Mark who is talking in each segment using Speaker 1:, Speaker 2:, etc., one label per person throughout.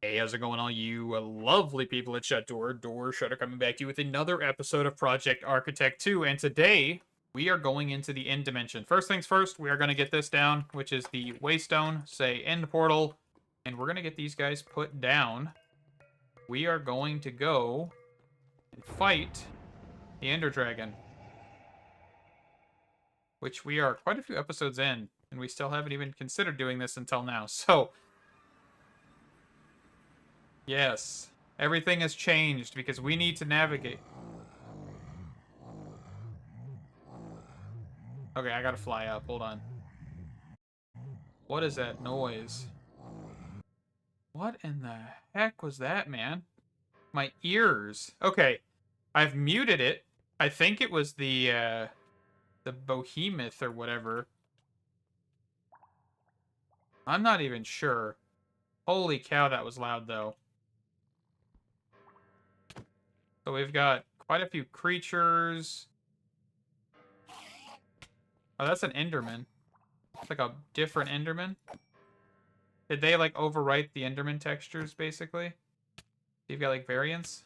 Speaker 1: Hey, how's it going, all you lovely people at Door Shutter, coming back to you with another episode of Project Architect 2, and today we are going into the end dimension. First things first, we are going to get this down, which is the waystone, say end portal, and we're going to get these guys put down. We are going to go and fight the Ender Dragon, which we are quite a few episodes in, and we still haven't even considered doing this until now, so yes, everything has changed because we need to navigate. Okay, I gotta fly up. Hold on. What is that noise? What in the heck was that, man? My ears. Okay, I've muted it. I think it was the behemoth or whatever. I'm not even sure. Holy cow, that was loud though. So we've got quite a few creatures. Oh, that's an Enderman. It's like a different Enderman. Did they like overwrite the Enderman textures basically? You've got like variants.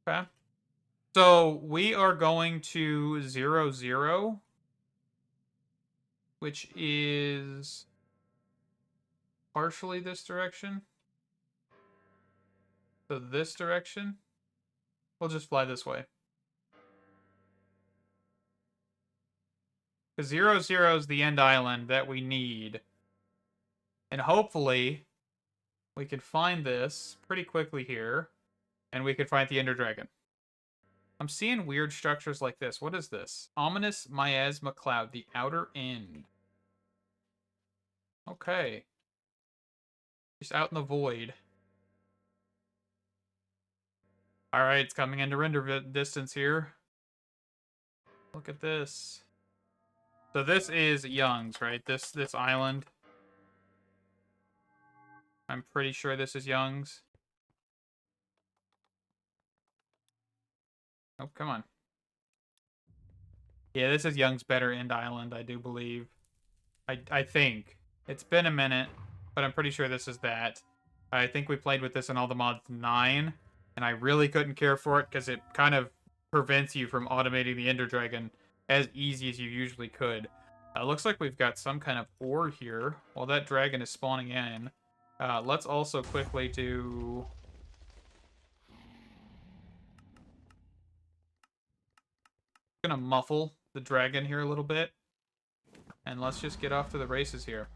Speaker 1: Okay. So we are going to 0, 0, which is partially this direction. So this direction. We'll just fly this way. Because 0, 0 is the end island that we need. And hopefully we can find this pretty quickly here. And we can find the Ender Dragon. I'm seeing weird structures like this. What is this? Ominous miasma cloud, the outer end. Okay. Just out in the void. Alright, it's coming into render distance here. Look at this. So this is Young's, right? This island. I'm pretty sure this is Young's. Oh, come on. Yeah, this is Young's better end island, I do believe. I think. It's been a minute, but I'm pretty sure this is that. I think we played with this in all the mods 9, and I really couldn't care for it because it kind of prevents you from automating the Ender Dragon as easy as you usually could. Looks like we've got some kind of ore here while that dragon is spawning in. Let's also quickly do... I'm gonna muffle the dragon here a little bit. And let's just get off to the races here.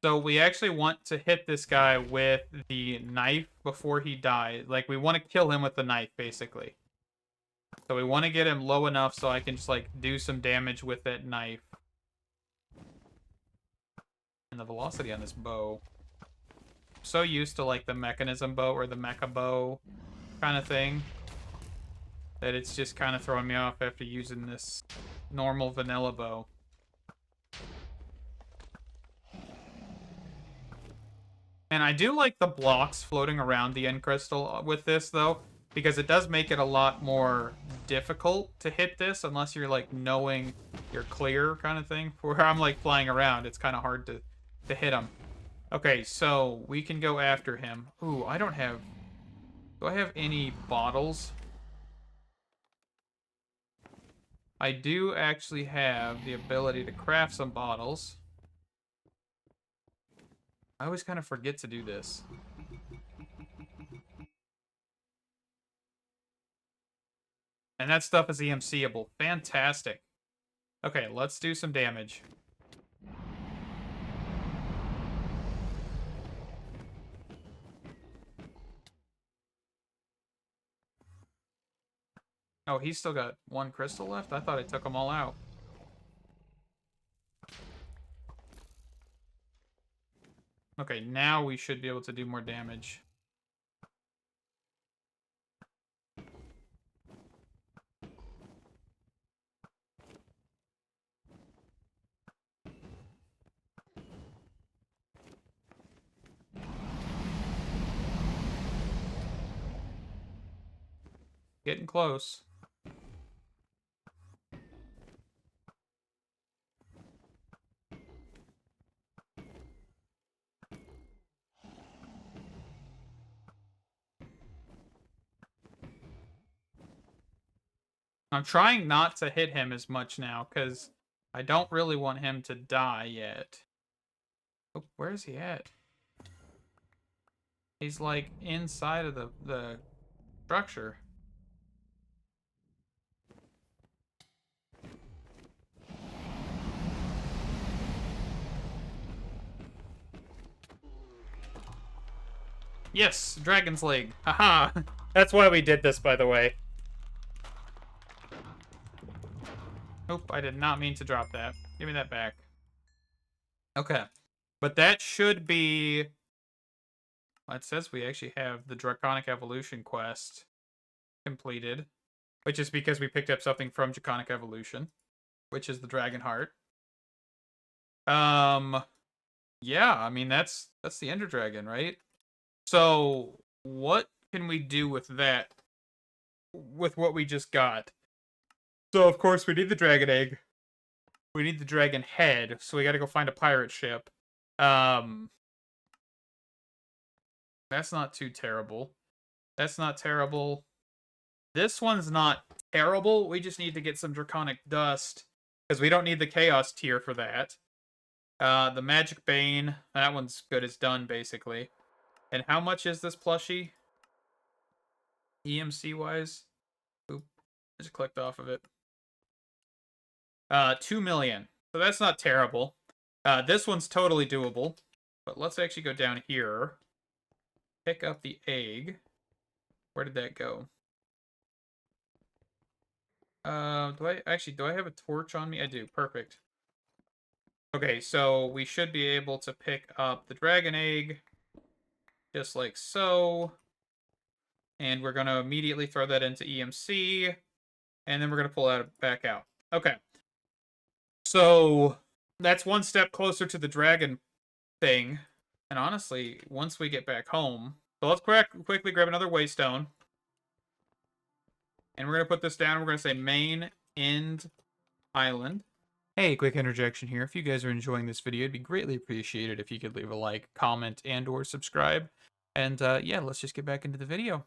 Speaker 1: So we actually want to hit this guy with the knife before he dies. Like, we want to kill him with the knife, basically. So we want to get him low enough so I can just, like, do some damage with that knife. And the velocity on this bow. I'm so used to, like, the mechanism bow or the mecha bow kind of thing that it's just kind of throwing me off after using this normal vanilla bow. And I do like the blocks floating around the end crystal with this, though, because it does make it a lot more difficult to hit this unless you're, like, knowing you're clear kind of thing. Where I'm, like, flying around, it's kind of hard to hit him. Okay, so we can go after him. Ooh, I don't have... Do I have any bottles? I do actually have the ability to craft some bottles. I always kind of forget to do this. And that stuff is EMCable. Fantastic. Okay, let's do some damage. Oh, he's still got one crystal left? I thought I took them all out. Okay, now we should be able to do more damage. Getting close. I'm trying not to hit him as much now, because I don't really want him to die yet. Oh, where is he at? He's, like, inside of the structure. Yes, Dragon's Leg. Haha. That's why we did this, by the way. Nope, I did not mean to drop that. Give me that back. Okay. But that should be... Well, it says we actually have the Draconic Evolution quest completed. Which is because we picked up something from Draconic Evolution. Which is the Dragon Heart. Yeah, I mean, that's the Ender Dragon, right? So, what can we do with that? With what we just got? So, of course, we need the Dragon Egg. We need the Dragon Head. So, we gotta go find a pirate ship. That's not too terrible. That's not terrible. This one's not terrible. We just need to get some Draconic Dust. Because we don't need the Chaos tier for that. The Magic Bane. That one's good as done, basically. And how much is this plushie? EMC-wise? Oop. I just clicked off of it. 2 million. So that's not terrible. This one's totally doable. But let's actually go down here. Pick up the egg. Where did that go? Do I have a torch on me? I do. Perfect. Okay, so we should be able to pick up the dragon egg. Just like so. And we're going to immediately throw that into EMC. And then we're going to pull it back out. Okay. So that's one step closer to the dragon thing. And honestly, once we get back home... So let's quickly grab another waystone. And we're going to put this down. We're going to say main end island. Hey, quick interjection here. If you guys are enjoying this video, it'd be greatly appreciated if you could leave a like, comment, and or subscribe. And yeah, let's just get back into the video.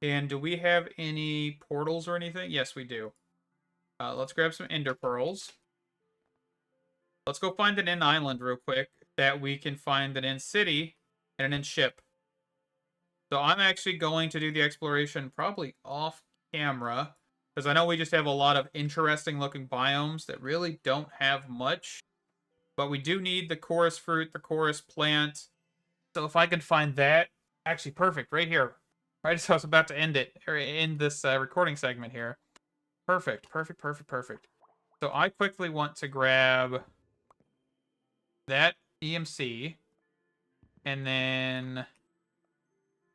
Speaker 1: And do we have any portals or anything? Yes, we do. Let's grab some ender pearls. Let's go find an end island real quick that we can find an end city and an end ship. So I'm actually going to do the exploration probably off camera, because I know we just have a lot of interesting looking biomes that really don't have much. But we do need the chorus fruit, the chorus plant. So if I can find that, actually perfect, right here. Right as I was about to end it, or end this recording segment here. Perfect, perfect, perfect, perfect. So I quickly want to grab that EMC, and then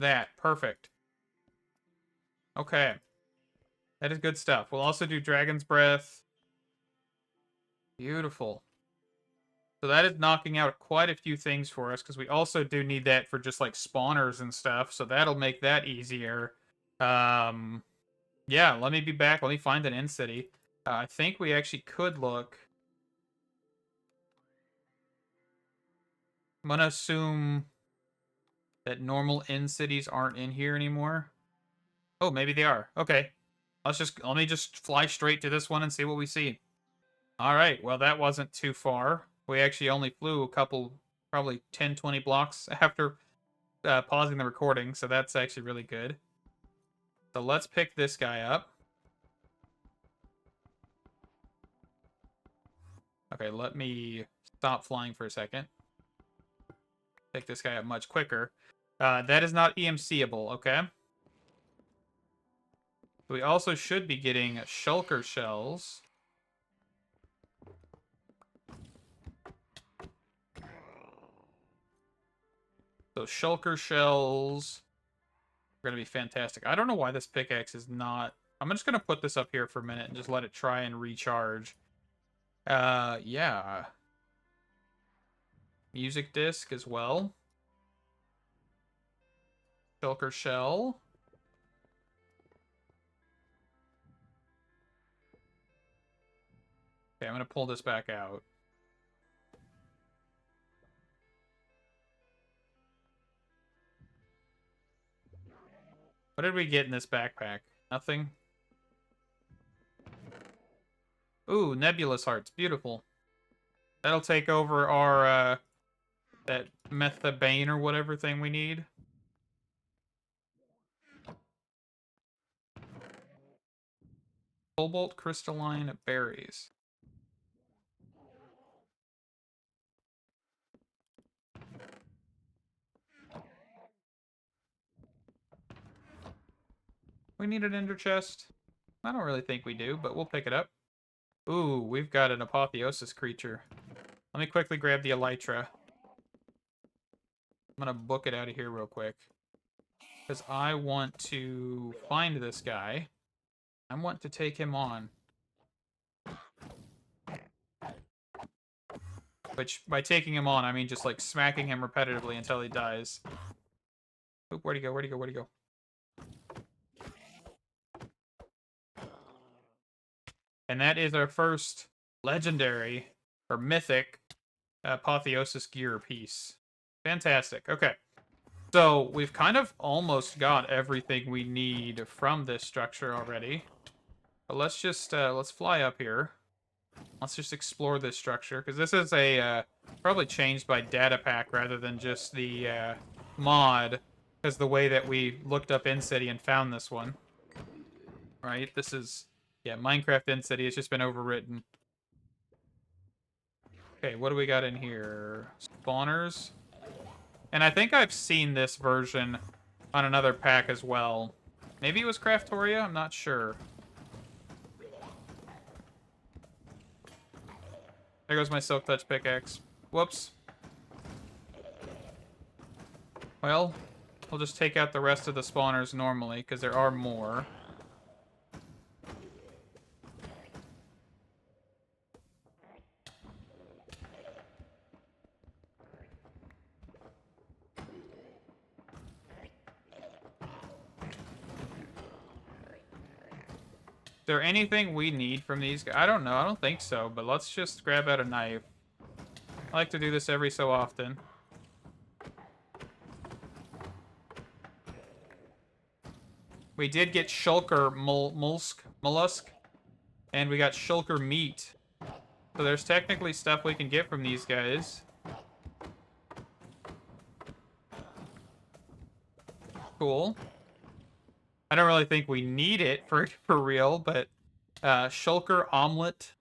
Speaker 1: that. Perfect. Okay. That is good stuff. We'll also do Dragon's Breath. Beautiful. So that is knocking out quite a few things for us, because we also do need that for just like spawners and stuff. So that'll make that easier. Yeah, let me be back. Let me find an end city. I think we actually could look. I'm gonna assume that normal end cities aren't in here anymore. Oh, maybe they are. Okay. Let me just fly straight to this one and see what we see. All right. Well, that wasn't too far. We actually only flew a couple, probably 10, 20 blocks after pausing the recording, so that's actually really good. So let's pick this guy up. Okay, let me stop flying for a second. Pick this guy up much quicker. That is not EMC-able, okay? We also should be getting shulker shells. So shulker shells are going to be fantastic. I don't know why this pickaxe is not... I'm just going to put this up here for a minute and just let it try and recharge. Yeah. Music disc as well. Shulker shell. Okay, I'm going to pull this back out. What did we get in this backpack? Nothing? Ooh, nebulous hearts. Beautiful. That'll take over our, that methabane or whatever thing we need. Cobalt crystalline berries. We need an ender chest. I don't really think we do, but we'll pick it up. Ooh, we've got an apotheosis creature. Let me quickly grab the elytra. I'm gonna book it out of here real quick. Because I want to find this guy. I want to take him on. Which, by taking him on, I mean just, like, smacking him repetitively until he dies. Oop, where'd he go? Where'd he go? Where'd he go? And that is our first legendary, or mythic, apotheosis gear piece. Fantastic. Okay. So, we've kind of almost got everything we need from this structure already. But let's just, let's fly up here. Let's just explore this structure, because this is a, probably changed by data pack rather than just the, mod, because the way that we looked up In-City and found this one. Right? This is, yeah, Minecraft In-City, it's just been overwritten. Okay, what do we got in here? Spawners. And I think I've seen this version on another pack as well. Maybe it was Craftoria? I'm not sure. There goes my Silk Touch pickaxe. Whoops. Well, we'll just take out the rest of the spawners normally, because there are more. Is there anything we need from these guys? I don't know. I don't think so, but let's just grab out a knife. I like to do this every so often. We did get shulker mollusk, and we got shulker meat. So there's technically stuff we can get from these guys. Cool. I don't really think we need it for real, but shulker omelet.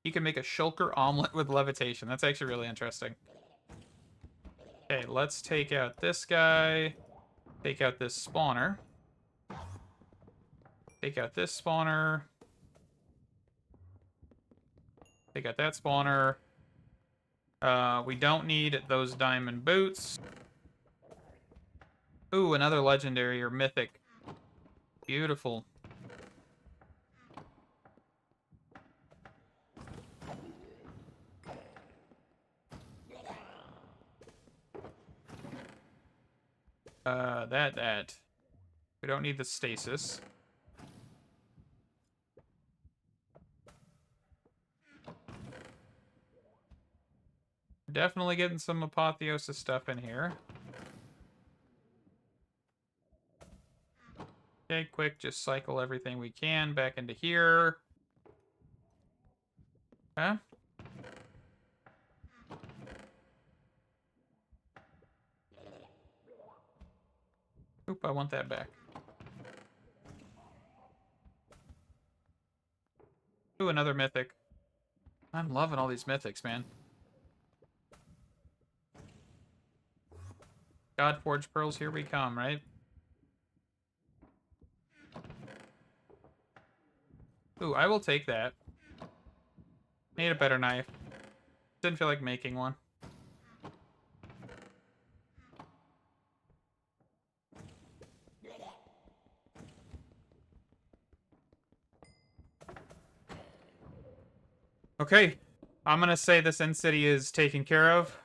Speaker 1: You can make a shulker omelet with levitation. That's actually really interesting. Okay, let's take out this guy. Take out this spawner. Take out this spawner. Take out that spawner. We don't need those diamond boots. Ooh, another legendary or mythic. Beautiful. That. We don't need the stasis. Definitely getting some apotheosis stuff in here. Okay, quick, just cycle everything we can back into here. Okay. Oop, I want that back. Ooh, another mythic. I'm loving all these mythics, man. Godforged pearls, here we come, right? Ooh, I will take that. Need a better knife. Didn't feel like making one. Okay. I'm gonna say this In-City is taken care of.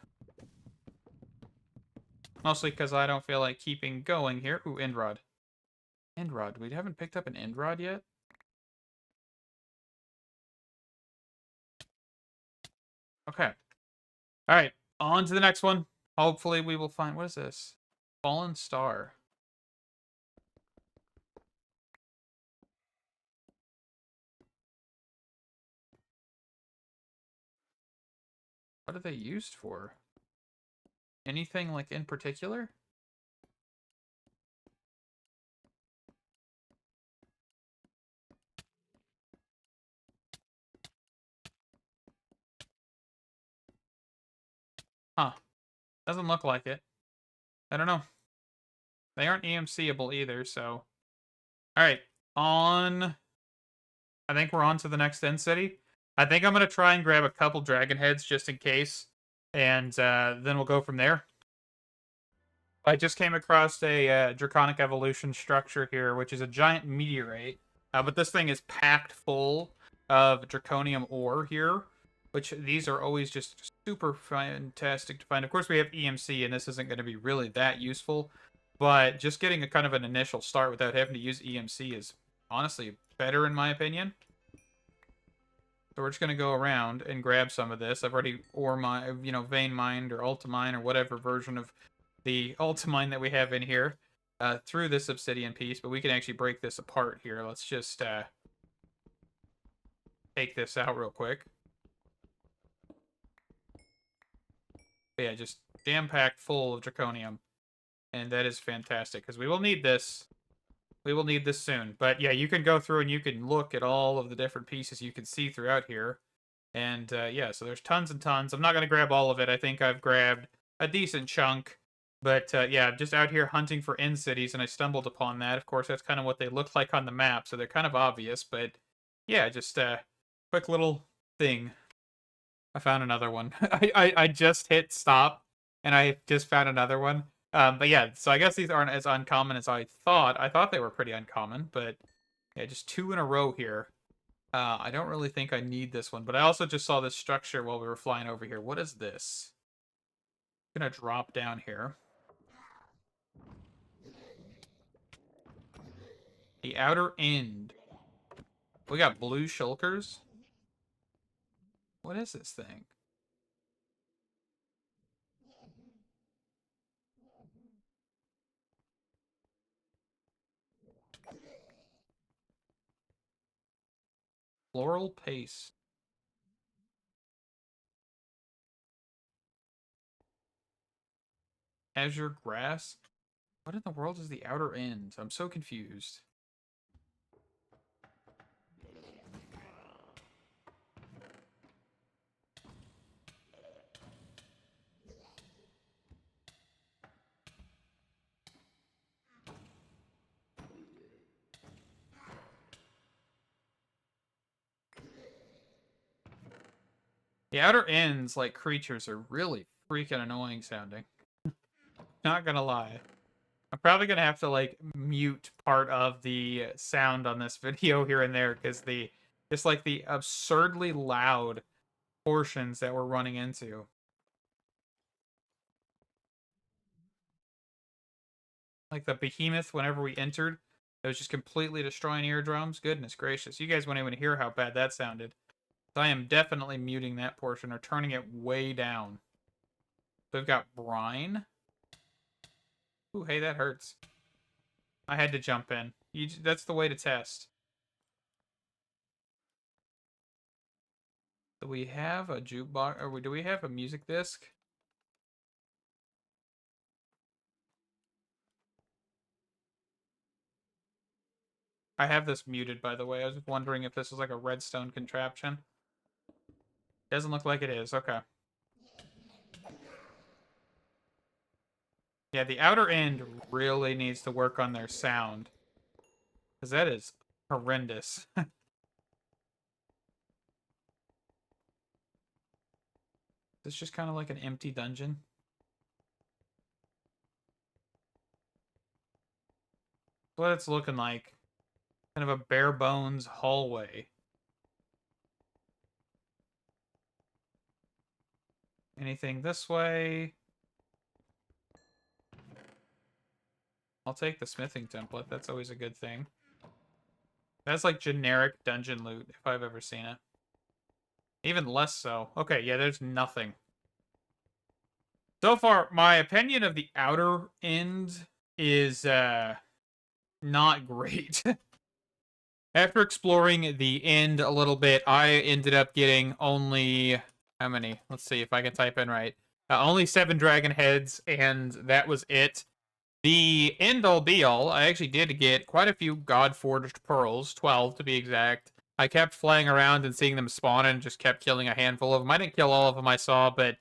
Speaker 1: Mostly because I don't feel like keeping going here. Ooh, end rod. End rod. We haven't picked up an end rod yet? Okay. Alright. On to the next one. Hopefully we will find... What is this? Fallen Star. What are they used for? Anything, like, in particular? Huh. Doesn't look like it. I don't know. They aren't EMC-able either, so... Alright. On... I think we're on to the next end city. I think I'm going to try and grab a couple dragon heads just in case. And then we'll go from there. I just came across a Draconic Evolution structure here, which is a giant meteorite. But this thing is packed full of Draconium ore here, which these are always just super fantastic to find. Of course, we have EMC, and this isn't going to be really that useful. But just getting a kind of an initial start without having to use EMC is honestly better in my opinion. So we're just going to go around and grab some of this. I've already vein mined or ultimine or whatever version of the ultimine that we have in here through this obsidian piece, but we can actually break this apart here. Let's just take this out real quick. But yeah, just jam-packed full of draconium. And that is fantastic, because we will need this. We will need this soon. But yeah, you can go through and you can look at all of the different pieces you can see throughout here. And yeah, so there's tons and tons. I'm not going to grab all of it. I think I've grabbed a decent chunk. But yeah, I'm just out here hunting for end cities, and I stumbled upon that. Of course, that's kind of what they look like on the map, so they're kind of obvious. But yeah, just quick little thing. I found another one. I just hit stop, and I just found another one. But yeah, so I guess these aren't as uncommon as I thought. I thought they were pretty uncommon, but yeah, just 2 in a row here. I don't really think I need this one, but I also just saw this structure while we were flying over here. What is this? I'm gonna drop down here. The outer end. We got blue shulkers. What is this thing? Floral paste. Azure grass? What in the world is the outer end? I'm so confused. The outer ends, like creatures, are really freaking annoying sounding. Not gonna lie. I'm probably gonna have to like mute part of the sound on this video here and there because just like the absurdly loud portions that we're running into. Like the behemoth whenever we entered, it was just completely destroying eardrums. Goodness gracious. You guys won't even hear how bad that sounded. So I am definitely muting that portion or turning it way down. So we've got brine. Ooh, hey, that hurts. I had to jump in. That's the way to test. Do we have a jukebox, or do we have a music disc? I have this muted, by the way. I was wondering if this is like a redstone contraption. Doesn't look like it is. Okay. Yeah, the outer end really needs to work on their sound. Because that is horrendous. It's just kind of like an empty dungeon. What it's looking like. Kind of a bare bones hallway. Anything this way? I'll take the smithing template. That's always a good thing. That's like generic dungeon loot, if I've ever seen it. Even less so. Okay, yeah, there's nothing. So far, my opinion of the outer end is not great. After exploring the end a little bit, I ended up getting only, How many? Let's see if I can type in right. Only 7 dragon heads, and that was it. The end-all be-all, I actually did get quite a few God-forged pearls, 12 to be exact. I kept flying around and seeing them spawn and just kept killing a handful of them. I didn't kill all of them I saw, but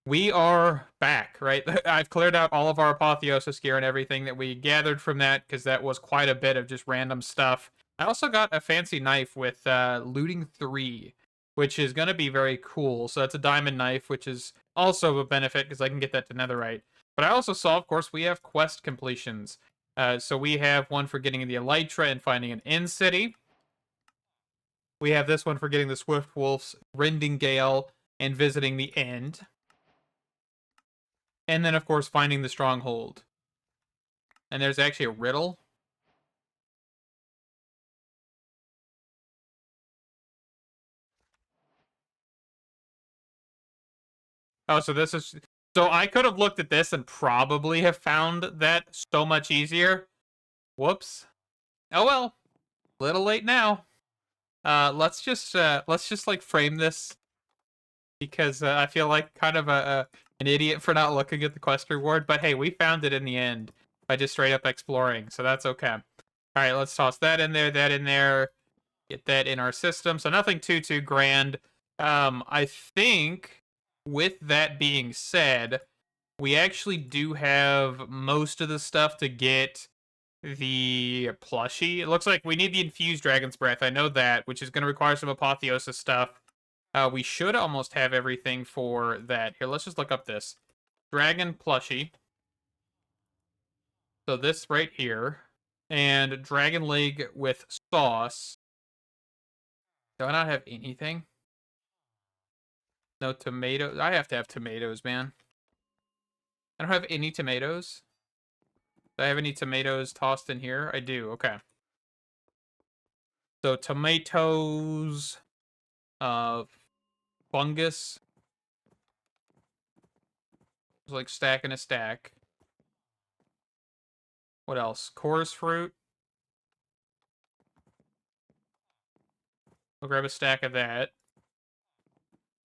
Speaker 1: we are back, right? I've cleared out all of our apotheosis gear and everything that we gathered from that, because that was quite a bit of just random stuff. I also got a fancy knife with looting 3, which is going to be very cool. So that's a diamond knife, which is also a benefit because I can get that to netherite. But I also saw, of course, we have quest completions. So we have one for getting the elytra and finding an end city. We have this one for getting the Swift Wolf's Rending Gale and visiting the end. And then, of course, finding the stronghold. And there's actually a riddle. Oh, so this is... So I could have looked at this and probably have found that so much easier. Whoops. Oh well. Little late now. Let's just like frame this because I feel like kind of an idiot for not looking at the quest reward. But hey, we found it in the end by just straight up exploring, so that's okay. All right, let's toss that in there, get that in our system. So nothing too grand. I think with that being said, we actually do have most of the stuff to get the plushie. It looks like we need the infused dragon's breath. I know that, which is going to require some apotheosis stuff. We should almost have everything for that. Here, let's just look up this. Dragon plushie. So this right here. And dragon leg with sauce. Do I not have anything? No tomatoes. I have to have tomatoes, man. I don't have any tomatoes. Do I have any tomatoes tossed in here? I do. Okay. So tomatoes, fungus. It's like stacking a stack. What else? Chorus fruit. I'll grab a stack of that.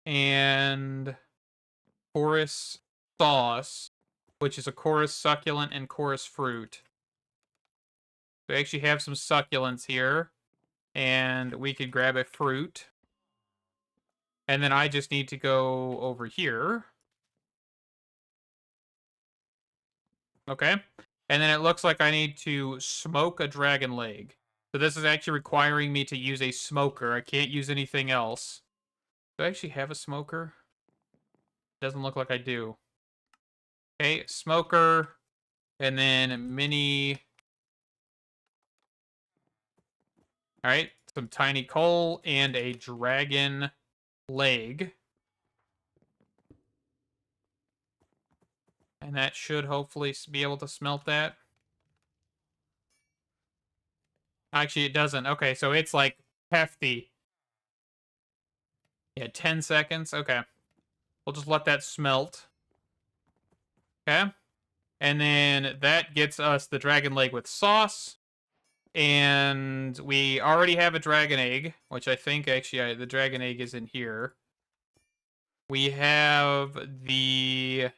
Speaker 1: And chorus sauce, which is a chorus succulent and chorus fruit. We actually have some succulents here. And we could grab a fruit. And then I just need to go over here. Okay. And then it looks like I need to smoke a dragon leg. So this is actually requiring me to use a smoker. I can't use anything else. Do I actually have a smoker? Doesn't look like I do. Okay, smoker. And then mini... Alright, some tiny coal and a dragon leg. And that should hopefully be able to smelt that. Actually, it doesn't. Okay, so it's like hefty. Yeah, 10 seconds. Okay. We'll just let that smelt. Okay. And then that gets us the dragon leg with sauce. And we already have a dragon egg, which I think actually the dragon egg is in here. We have the...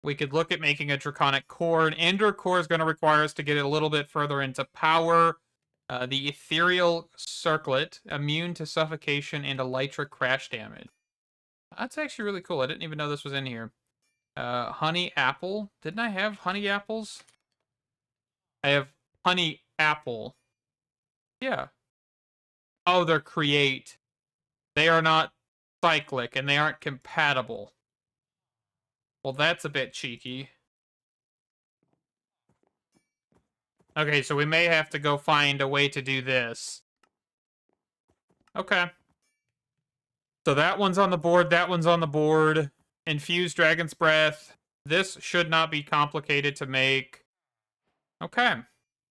Speaker 1: We could look at making a draconic core. An ender core is going to require us to get it a little bit further into power. The ethereal circlet, immune to suffocation and elytra crash damage. That's actually really cool. I didn't even know this was in here. Honey apple. Didn't I have honey apples? I have honey apple. Yeah. Oh, they're create. They are not cyclic, and they aren't compatible. Well, that's a bit cheeky. Okay, so we may have to go find a way to do this. Okay. So that one's on the board, that one's on the board. Infused Dragon's Breath. This should not be complicated to make. Okay.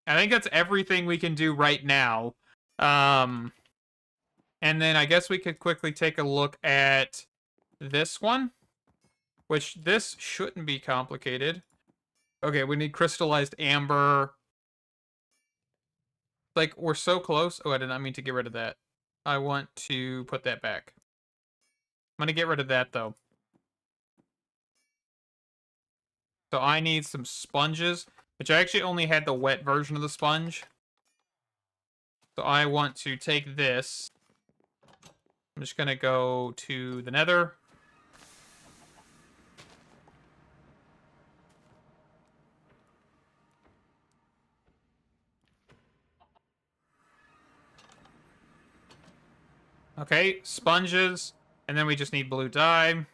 Speaker 1: I think that's everything we can do right now. And then I guess we could quickly take a look at this one. Which, this shouldn't be complicated. Okay, we need crystallized amber. Like, we're so close. Oh, I did not mean to get rid of that. I want to put that back. I'm gonna get rid of that, though. So I need some sponges, which I actually only had the wet version of the sponge. So I want to take this. I'm just gonna go to the nether. Okay, sponges. And then we just need blue dye.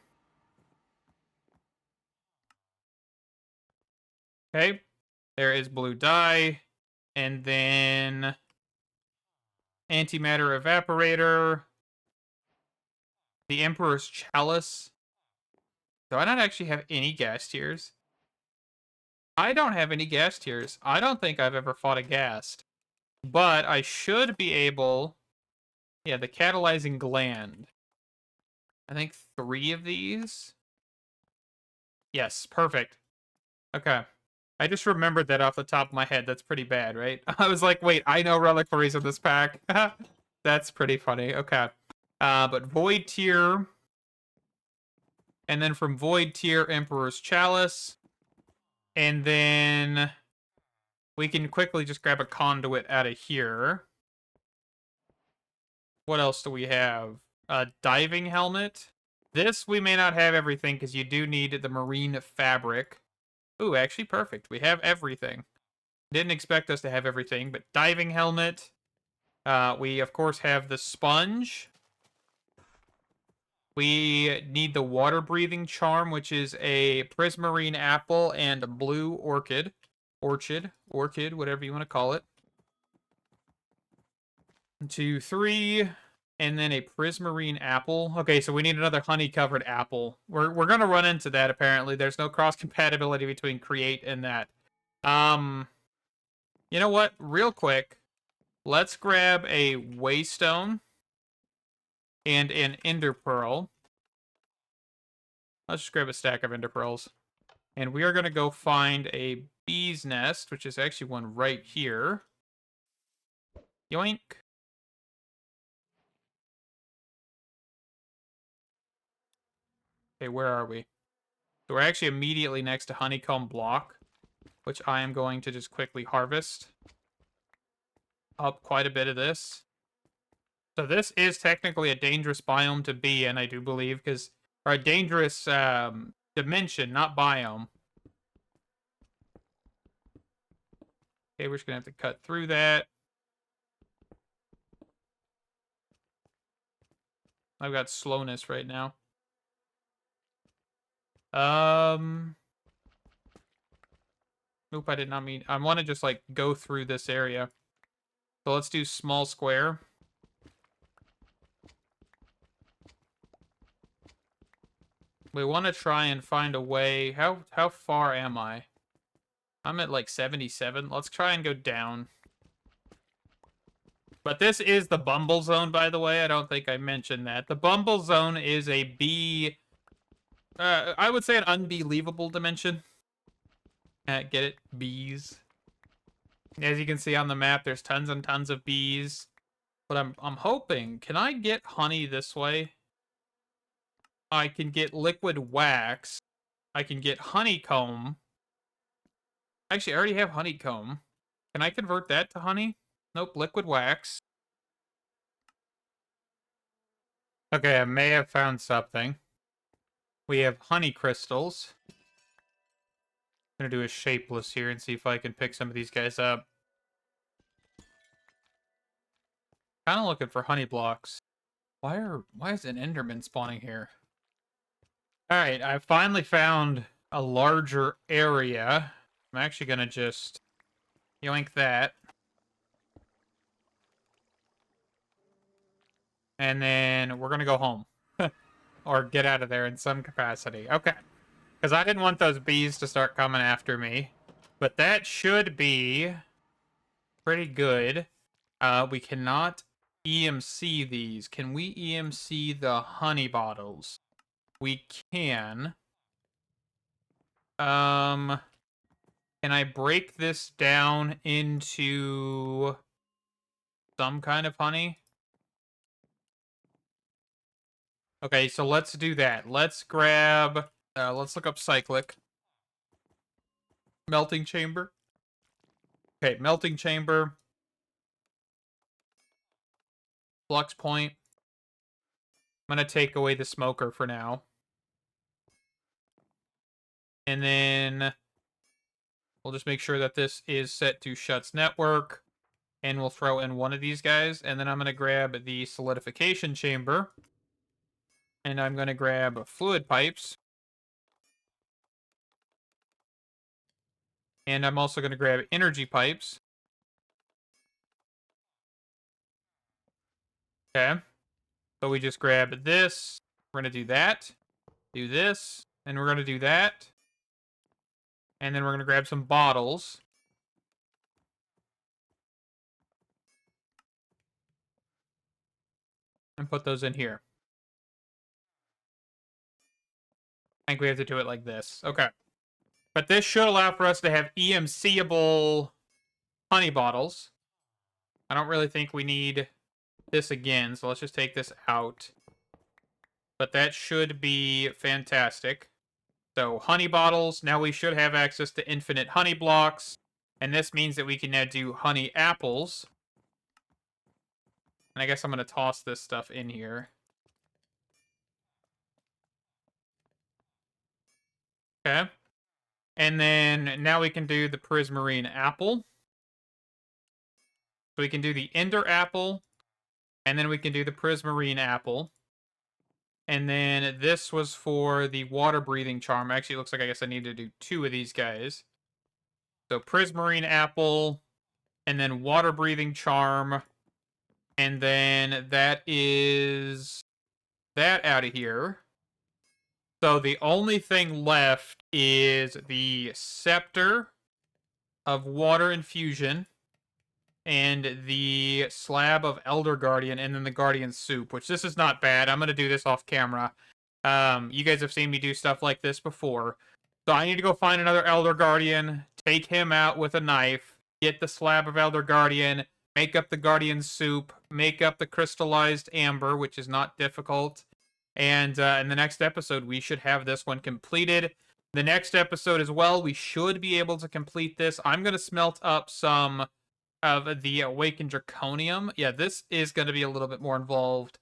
Speaker 1: Okay, there is blue dye. And then antimatter evaporator. The Emperor's Chalice. Do I not actually have any gas tiers? I don't have any gas tiers. I don't think I've ever fought a ghast. But I should be able... Yeah, the catalyzing gland. I think 3 of these. Yes, perfect. Okay. I just remembered that off the top of my head. That's pretty bad, right? I was like, wait, I know reliquaries in this pack. That's pretty funny. Okay. But Void Tier. And then from Void Tier, Emperor's Chalice. And then we can quickly just grab a conduit out of here. What else do we have? A diving helmet. This, we may not have everything because you do need the marine fabric. Ooh, actually perfect. We have everything. Didn't expect us to have everything, but diving helmet. We, of course, have the sponge. We need the water-breathing charm, which is a prismarine apple and a blue orchid. Orchid, whatever you want to call it. 1, 2, 3, and then a prismarine apple. Okay, so we need another honey-covered apple. We're gonna run into that, apparently. There's no cross-compatibility between create and that. You know what? Real quick, let's grab a waystone and an ender pearl. Let's just grab a stack of ender pearls. And we are going to go find a bee's nest, which is actually one right here. Yoink. Okay, where are we? So we're actually immediately next to honeycomb block, which I am going to just quickly harvest. Up quite a bit of this. So this is technically a dangerous biome to be in, I do believe, because... Or a dangerous dimension, not biome. Okay, we're just going to have to cut through that. I've got slowness right now. Nope, I did not mean... I want to just, like, go through this area. So let's do small square. We want to try and find a way... How far am I? I'm at, like, 77. Let's try and go down. But this is the Bumble Zone, by the way. I don't think I mentioned that. The Bumble Zone is a bee... I would say an unbelievable dimension. Get it? Bees. As you can see on the map, there's tons and tons of bees. But I'm hoping... Can I get honey this way? I can get liquid wax. I can get honeycomb. Actually, I already have honeycomb. Can I convert that to honey? Nope, liquid wax. Okay, I may have found something. We have honey crystals. I'm gonna do a shapeless here and see if I can pick some of these guys up. Kind of looking for honey blocks. Why is an Enderman spawning here? Alright, I finally found a larger area. I'm actually gonna just yoink that. And then we're gonna go home. Or get out of there in some capacity. Okay. Because I didn't want those bees to start coming after me. But that should be pretty good. We cannot EMC these. Can we EMC the honey bottles? We can. Can I break this down into some kind of honey. Okay, so let's do that. Let's grab... let's look up cyclic. Melting chamber. Okay, melting chamber. Flux point. I'm going to take away the smoker for now. And then we'll just make sure that this is set to shuts network. And we'll throw in one of these guys. And then I'm going to grab the solidification chamber. And I'm going to grab fluid pipes. And I'm also going to grab energy pipes. Okay. So we just grab this. We're going to do that. Do this. And we're going to do that. And then we're going to grab some bottles. And put those in here. I think we have to do it like this. Okay. But this should allow for us to have EMC-able honey bottles. I don't really think we need this again, so let's just take this out. But that should be fantastic. So, honey bottles. Now we should have access to infinite honey blocks. And this means that we can now do honey apples. And I guess I'm going to toss this stuff in here. Okay. And then now we can do the prismarine apple. So we can do the ender apple. And then we can do the prismarine apple. And then this was for the water breathing charm. Actually, it looks like I guess I need to do 2 of these guys. So prismarine apple. And then water breathing charm. And then that is that out of here. So the only thing left is the scepter of water infusion and the slab of Elder Guardian and then the Guardian soup, which this is not bad. I'm going to do this off camera. You guys have seen me do stuff like this before. So I need to go find another Elder Guardian, take him out with a knife, get the slab of Elder Guardian, make up the Guardian soup, make up the crystallized amber, which is not difficult. And in the next episode, we should have this one completed. The next episode as well, we should be able to complete this. I'm going to smelt up some of the Awakened Draconium. Yeah, this is going to be a little bit more involved.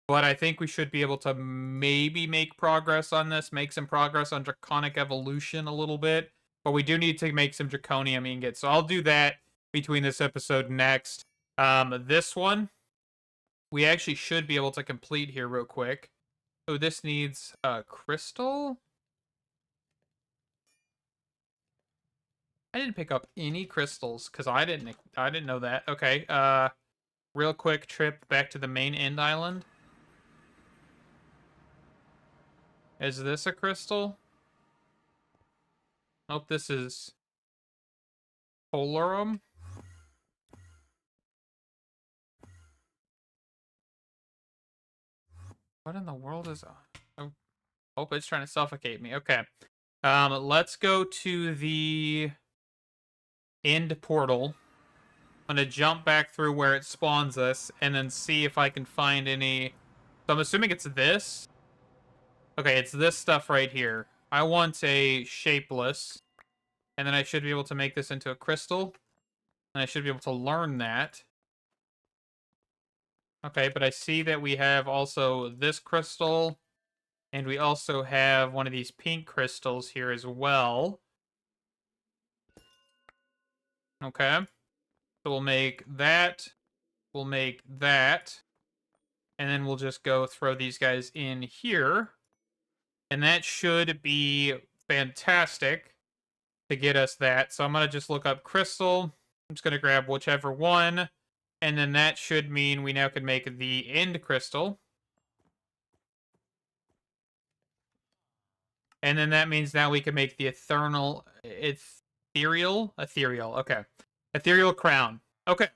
Speaker 1: But I think we should be able to maybe make progress on this. Make some progress on Draconic Evolution a little bit. But we do need to make some Draconium ingots. So I'll do that between this episode and next. This one, we actually should be able to complete here real quick. Oh, this needs a crystal? I didn't pick up any crystals because I didn't know that. Okay, real quick trip back to the main end island. Is this a crystal? Nope, this is Polarum. What in the world is... Oh, it's trying to suffocate me. Okay. Let's go to the end portal. I'm going to jump back through where it spawns us and then see if I can find any... So I'm assuming it's this. Okay, it's this stuff right here. I want a shapeless. And then I should be able to make this into a crystal. And I should be able to learn that. Okay, but I see that we have also this crystal. And we also have one of these pink crystals here as well. Okay. So we'll make that. We'll make that. And then we'll just go throw these guys in here. And that should be fantastic to get us that. So I'm going to just look up crystal. I'm just going to grab whichever one. And then that should mean we now can make the end crystal. And then that means now we can make the ethereal, okay. Ethereal crown. Okay.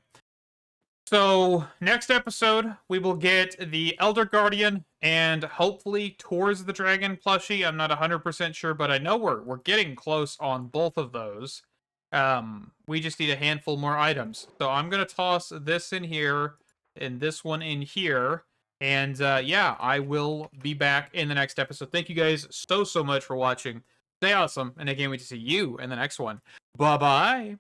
Speaker 1: So, next episode, we will get the Elder Guardian and hopefully Tours the Dragon plushie. I'm not 100% sure, but I know we're getting close on both of those. We just need a handful more items. So I'm going to toss this in here and this one in here. And yeah, I will be back in the next episode. Thank you guys so much for watching. Stay awesome. And I can't wait to see you in the next one. Bye-bye.